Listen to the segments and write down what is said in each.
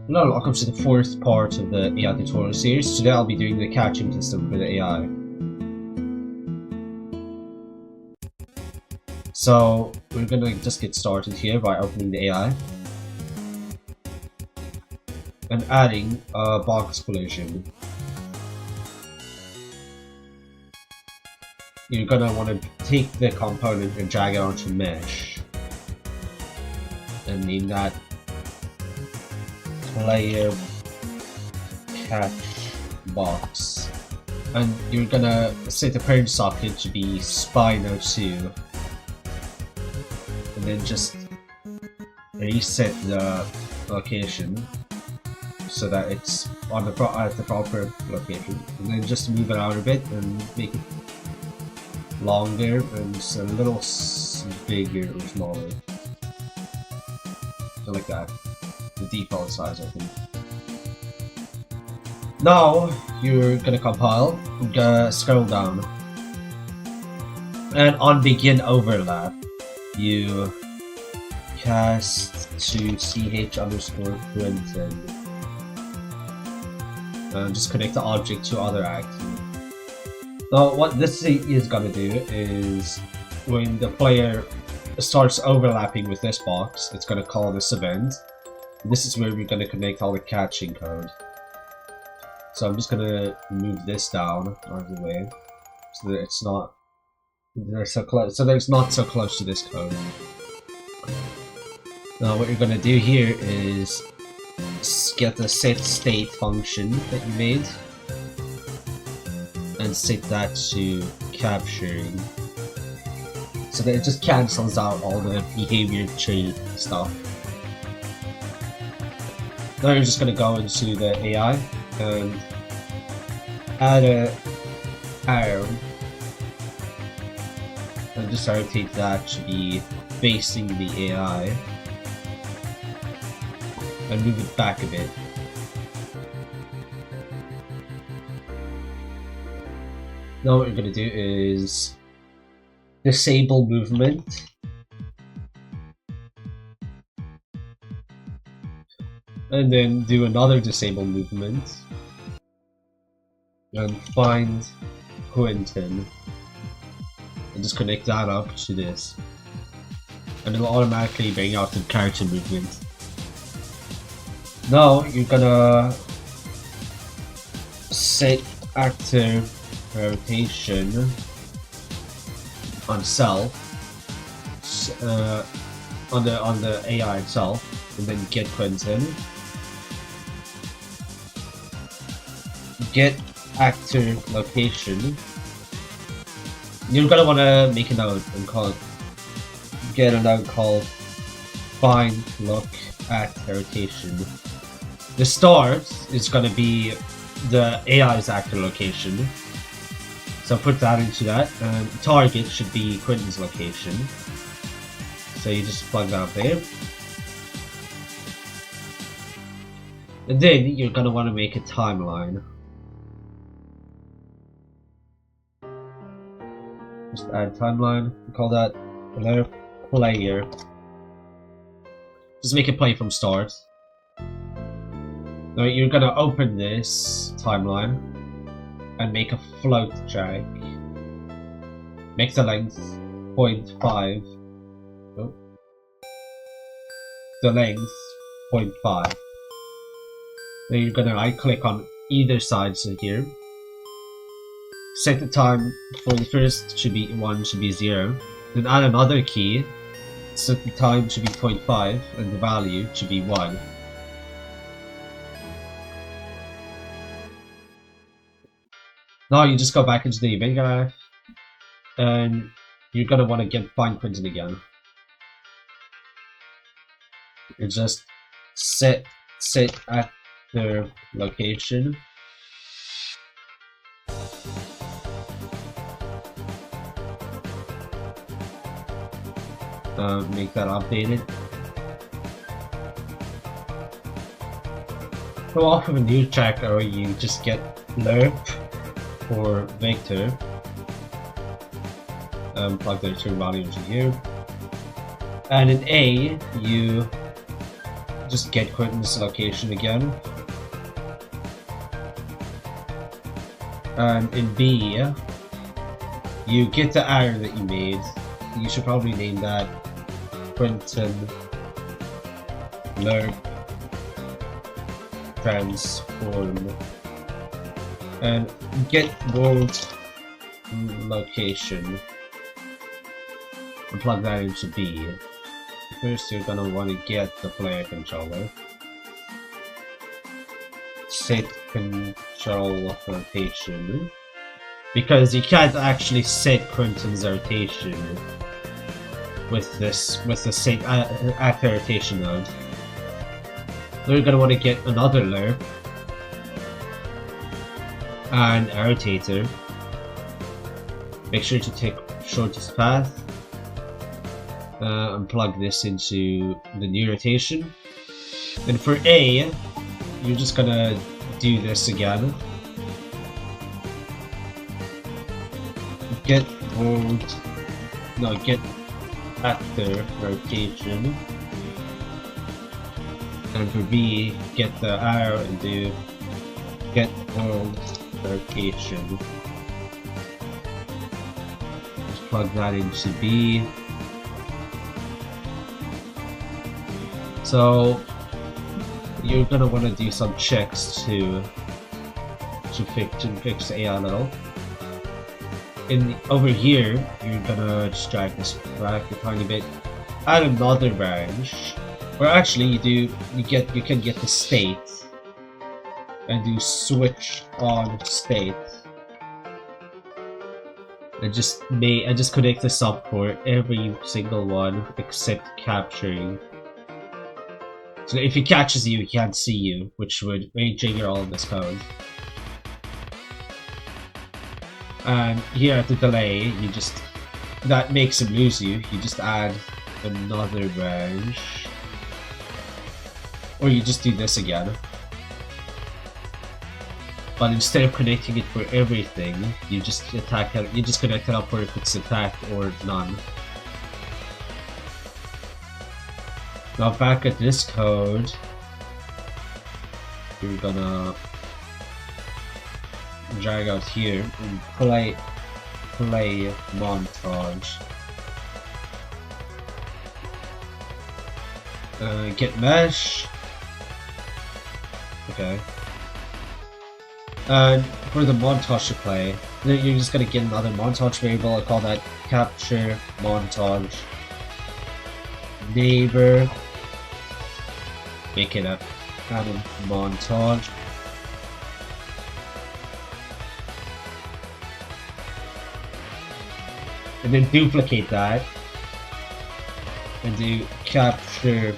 Hello and welcome to the fourth part of the AI tutorial series. Today I'll be doing the catching system for the AI. So we're gonna just get started here by opening the AI and adding a box collision. You're gonna want to take the component and drag it onto mesh and name that player catch box, and you're gonna set the parent socket to be Spino2 and then just reset the location so that it's on the at the proper location, and then just move it out a bit and make it longer and just a little bigger or smaller, so like that. The default size, I think. Now you're gonna compile, scroll down, and on begin overlap, you cast to ch_Quentin, and just connect the object to other action. Now what this is gonna do is when the player starts overlapping with this box, it's gonna call this event. This is where we're going to connect all the catching code. So I'm just going to move this down out of the way so that it's not so close, so that it's not so close to this code. Now what you're going to do here is get the set state function that you made and set that to capturing, so that it just cancels out all the behavior tree stuff. Now you're just going to go into the AI and add a arrow and just rotate that to be facing the AI and move it back a bit. Now what you're going to do is disable movement. And then do another disable movement and find Quentin and just connect that up to this, and it'll automatically bring out the character movement. Now you're gonna set actor rotation on self, on the AI itself, and then get Quentin. Get actor location. You're gonna want to make a note and get a note called find look at rotation. The start is gonna be the AI's actor location, so put that into that, and target should be Quentin's location. So you just plug that up there. And then you're gonna want to make a timeline. Just add timeline, call that player. Just make it play from start. Now you're gonna open this timeline and make a float track. Make the length 0.5. Oh. The length 0.5. Then you're gonna right click on either side, so here. Set the time for the first should be 1, should be 0. Then add another key, so the time should be 0.5 and the value should be 1. Now you just go back into the event graph and you're gonna want to find Quentin again. And just set at their location. Make that updated. Go off of a new track, or you just get lerp or vector. Plug the return value into here. And in A, you just get Quentin's location again. And in B, you get the arrow that you made. You should probably name that Quentin Lerp Transform. And get world location and plug that into B. First, you're gonna want to get the player controller. Set control rotation. Because you can't actually set Quentin's rotation with the set active rotation node. Then you're gonna want to get another lerp and a rotator. Make sure to take shortest path and plug this into the new rotation. Then for A, you're just gonna do this again. Get actor rotation. And for B, get the arrow and do get world rotation. Just plug that into B. So you're gonna want to do some checks to fix the AI a little. Over here, you're gonna just drag this back a tiny bit. Add another branch, or actually you can get the state and do switch on state. And just connect this up for every single one except capturing. So if he catches you, he can't see you, which would trigger all of this code. And here at the delay, that makes him lose you. You just add another branch, or you just do this again. But instead of connecting it for everything, you just connect it up for if it's attacked or none. Now back at this code, you're gonna drag out here and play montage. Get mesh. Okay. And for the montage to play, then you're just gonna get another montage variable. I call that capture montage neighbor. Make it a add-on montage. And then duplicate that and do capture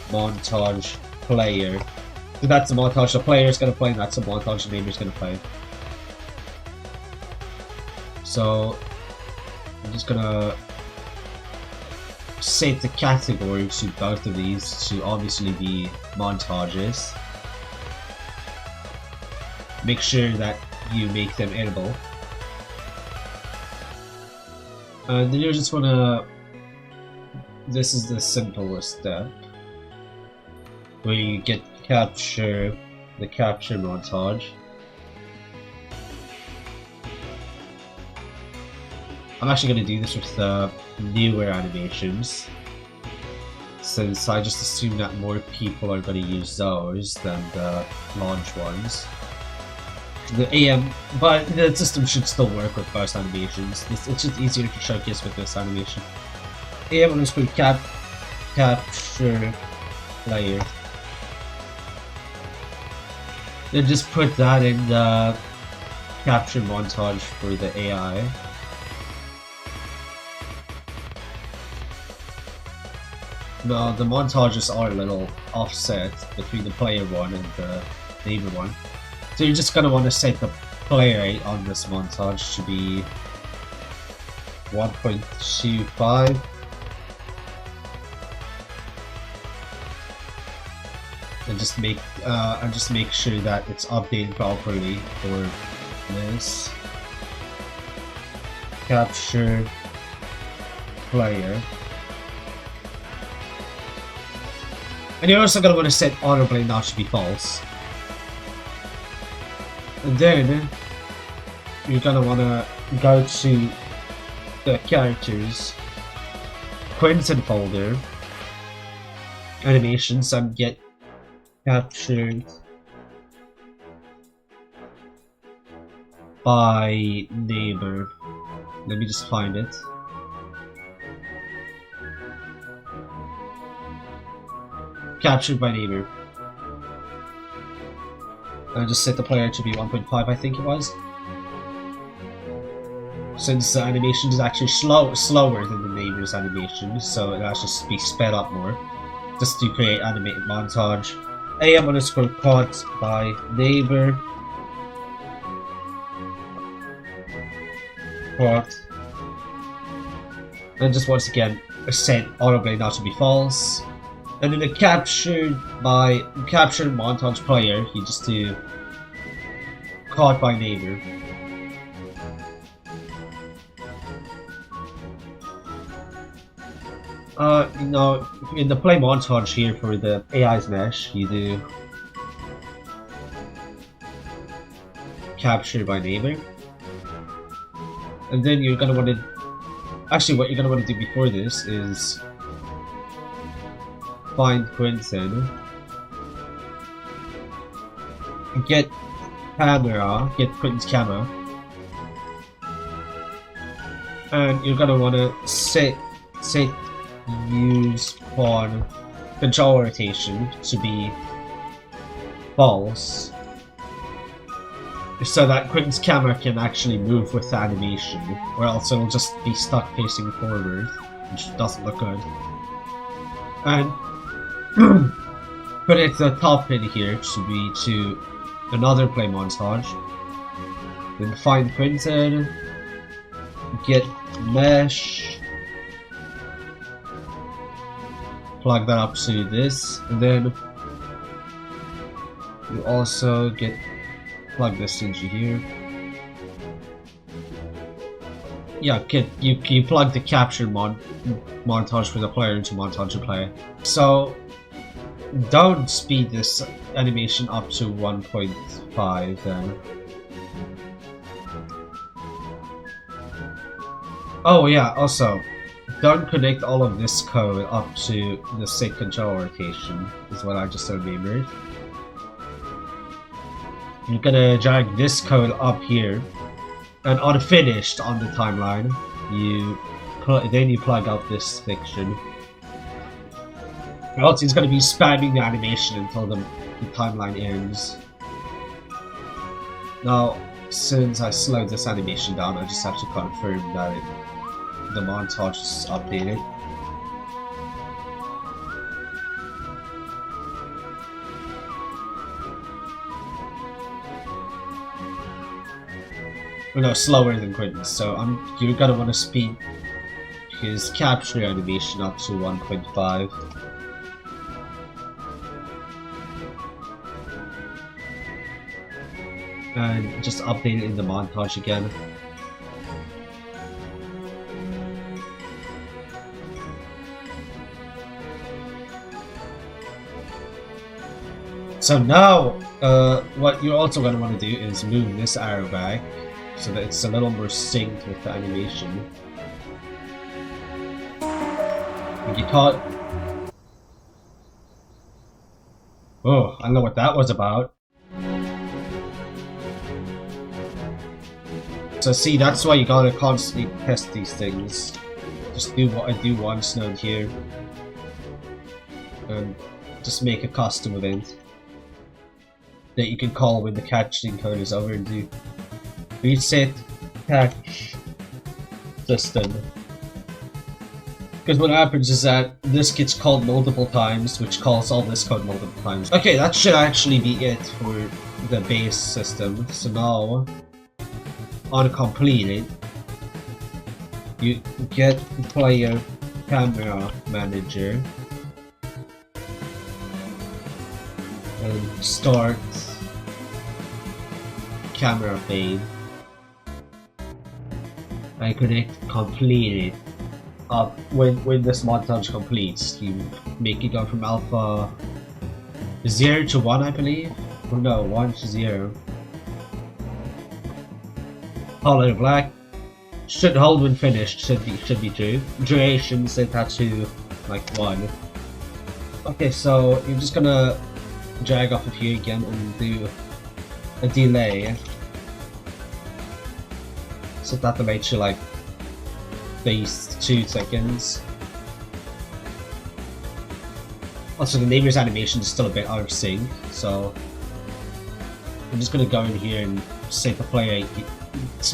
montage player. So that's the montage the player is gonna play, and that's the montage the neighbor is gonna play. So I'm just gonna set the category to both of these to obviously be montages. Make sure that you make them editable. And then you just wanna. This is the simplest step, where you get the capture montage. I'm actually gonna do this with the newer animations, since I just assume that more people are gonna use those than the launch ones. The AM, but the system should still work with most animations. It's just easier to showcase with this animation. AM underscore capture player. Then just put that in the capture montage for the AI. Now the montages are a little offset between the player one and the neighbor one. So you're just gonna want to set the play rate on this montage to be 1.25. And just make sure that it's updated properly for this capture player. And you're also gonna want to set autoplay not to be false. And then you're gonna want to go to the characters, Quentin folder, animations, and get captured by neighbor. Let me just find it. Captured by neighbor. And just set the player to be 1.5, I think it was. Since the animation is actually slower than the neighbor's animation, so it has to be sped up more. Just to create animated montage. AM_ caught by neighbor. Caught. And just once again, set autoplay not to be false. And then the captured montage player, you just do caught by neighbor. You know, in the play montage here for the AI's mesh, you do captured by neighbor. And then you're gonna want to, actually what you're gonna want to do before this is find Quentin, get Quentin's camera, and you're gonna want to set use pawn control rotation to be false, so that Quentin's camera can actually move with the animation, or else it'll just be stuck facing forward, which doesn't look good. And put it at the top pin here to be to another play montage. Then find Quentin, get mesh, plug that up to this, and then you also plug this into here. Yeah, you plug the capture montage for the player into montage to play. So don't speed this animation up to 1.5 then. Oh yeah, also don't connect all of this code up to the sync control rotation, is what I just remembered. You're gonna drag this code up here, and unfinished on the timeline, then you plug out this section. Or else it's gonna be spamming the animation until the timeline ends. Now, since I slowed this animation down, I just have to confirm that the montage is updated. Well, no, slower than Quentin, so you're gonna want to speed his capture animation up to 1.5. And just update it in the montage again. So now, what you're also going to want to do is move this arrow back so that it's a little more synced with the animation. And you caught. Oh, I don't know what that was about. So see, that's why you gotta constantly test these things. Just do what I do once node here. And just make a custom event that you can call when the catching code is over and do reset catch system. Because what happens is that this gets called multiple times, which calls all this code multiple times. Okay, that should actually be it for the base system. So now, on completed, you get player camera manager and start camera fade. I connect completed. When this montage completes, you make it go from alpha 0 to 1, I believe. Oh no, 1 to 0. Hollow black. Should hold when finished. Should be true. Duration set that to like 1. Okay, so you're just gonna drag off a few again and do a delay. Set that delay to like base 2 seconds. Also, the neighbor's animation is still a bit out of sync, so I'm just gonna go in here and set the player.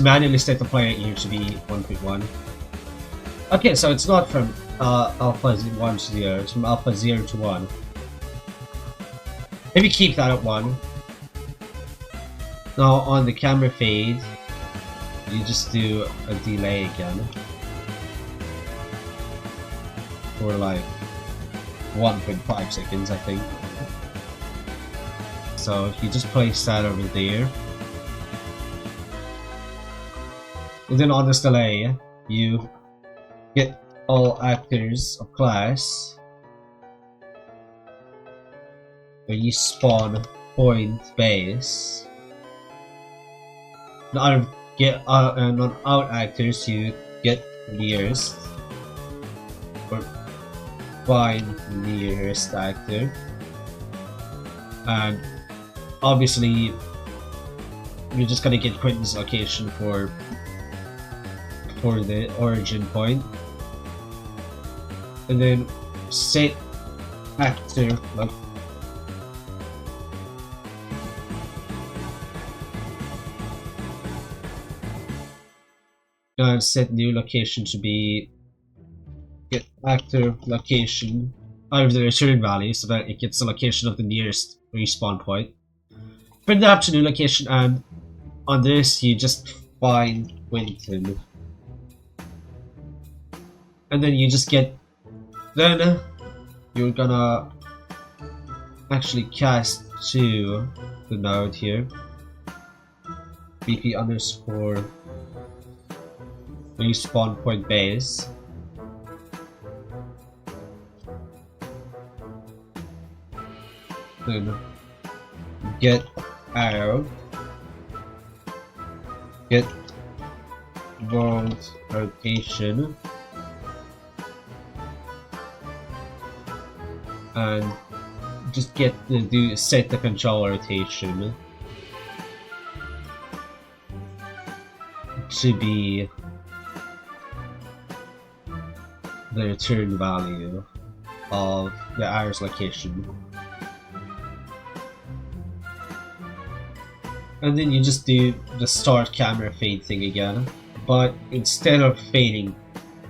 Manually set the player here to be 1.1. Okay, so it's not from alpha 1 to 0, it's from alpha 0 to 1. Maybe keep that at 1. Now on the camera fade, you just do a delay again. For like 1.5 seconds, I think. So if you just place that over there. And then on this delay, you get all actors of class. When you spawn point base. Not get not out actors, you get nearest. Or find nearest actor. And obviously you're just gonna get Quentin's location for the origin point, and then set actor like and set new location to be get actor location out of the return value so that it gets the location of the nearest respawn point. Bring that up to new location, and on this you just find Quentin. And then you just get, then you're gonna actually cast to the node here, BP underscore respawn point base. Then get arrow, get world rotation, and just get the set the control rotation to be the return value of the arrow's location. And then you just do the start camera fade thing again, but instead of fading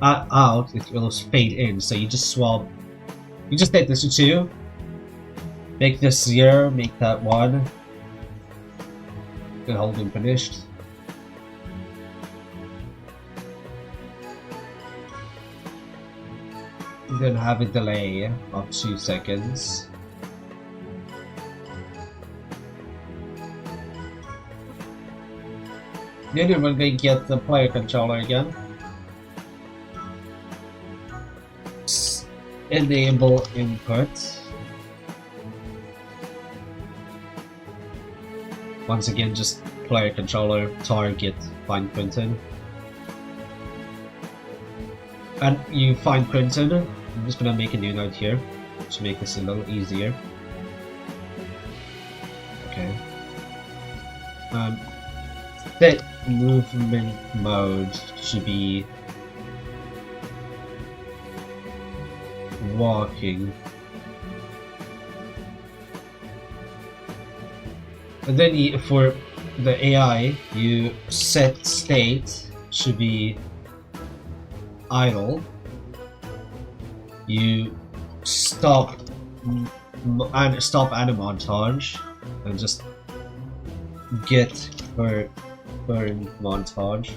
out, it will fade in. So you just swap. You just take this to 2, make this 0, make that 1, then hold when finished. Then have a delay of 2 seconds. Then we're going to get the player controller again. Enable input. Once again, just player controller, target, find Quentin. And you find Quentin. I'm just gonna make a new node here to make this a little easier. Okay. Set movement mode should be walking. And then for the AI, you set state should be idle. You stop anim montage and just get current montage.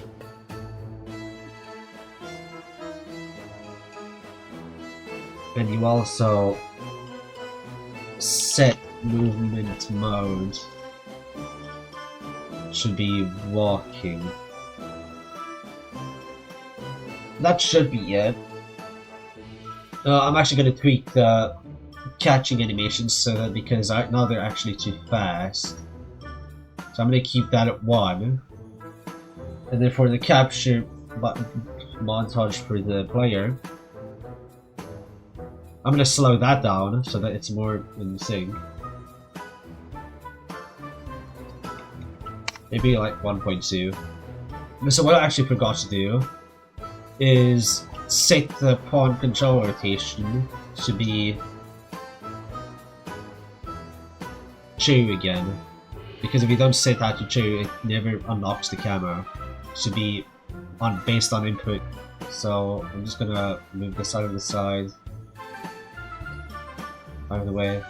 And you also set movement mode should be walking. That should be it. I'm actually going to tweak the catching animations, so that because right now they're actually too fast. So I'm gonna keep that at 1. And then for the capture montage for the player, I'm gonna slow that down so that it's more in sync. Maybe like 1.2. So what I actually forgot to do is set the pawn control rotation to be 2 again. Because if you don't set that to 2, it never unlocks the camera. It should be based on input. So I'm just gonna move this out of the side. Out of the way.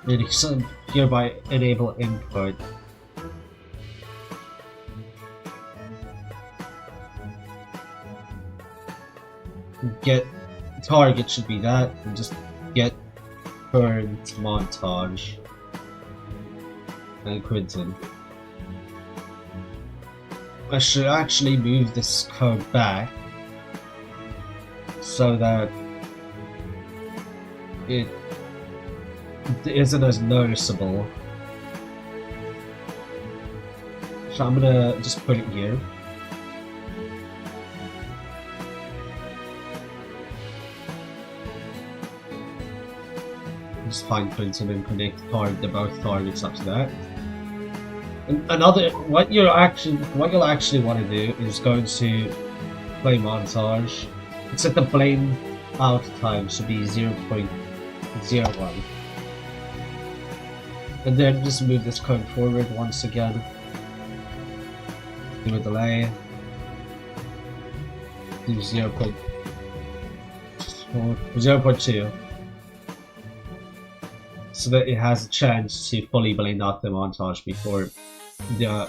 And hereby enable input. Get target should be that, and just get current montage. And Quentin. I should actually move this code back so that it isn't as noticeable. So I'm gonna just put it here. Just find Quentin and connect both targets up to that. And what you'll actually want to do is go to play montage. It's at the blame out time should be 0.01. And then just move this code forward once again. Do a delay. Do 0.2. So that it has a chance to fully blend out the montage before doing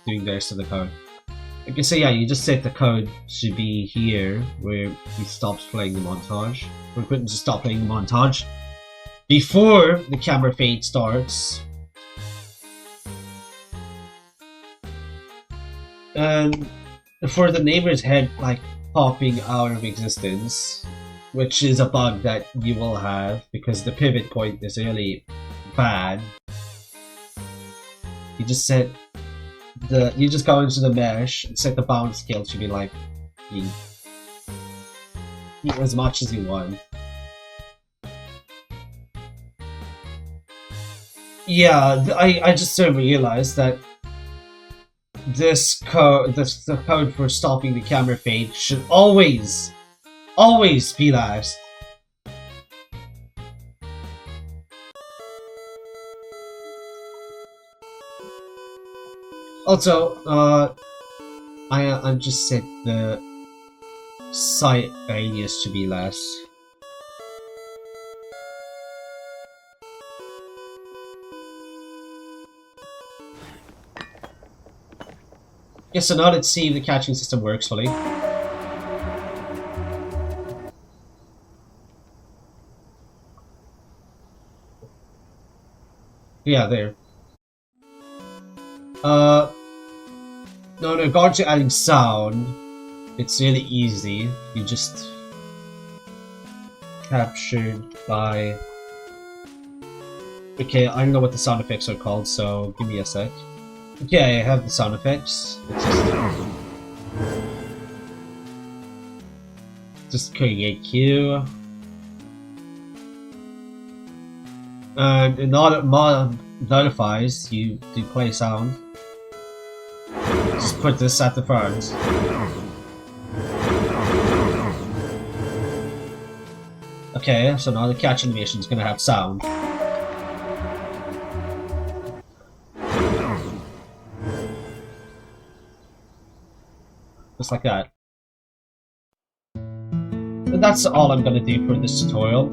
the rest of the code. Okay, so yeah, you just set the code to be here where he stops playing the montage. We're going to stop playing the montage before the camera fade starts. And for the neighbor's head like popping out of existence, which is a bug that you will have because the pivot point is really bad. You just go into the mesh and set the bounce scale to be like as much as you want. Yeah, I just realized that the code for stopping the camera fade should always be last. Also, I just set the sight radius to be less. Yeah, so now let's see if the catching system works fully. Yeah, there. No, in regard to adding sound, it's really easy. You just captured by... Okay, I don't know what the sound effects are called, so give me a sec. Okay, I have the sound effects. Just create queue. And in order mod notifies you to play sound, just put this at the front. Okay, so now the catch animation is gonna have sound. Just like that. And that's all I'm gonna do for this tutorial.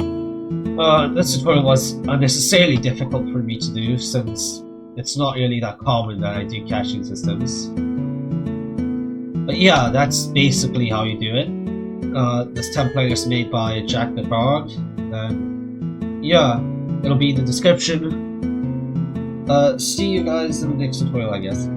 This tutorial was unnecessarily difficult for me to do since it's not really that common that I do caching systems. But yeah, that's basically how you do it. This template is made by Jack the Frog, and yeah, it'll be in the description. See you guys in the next tutorial, I guess.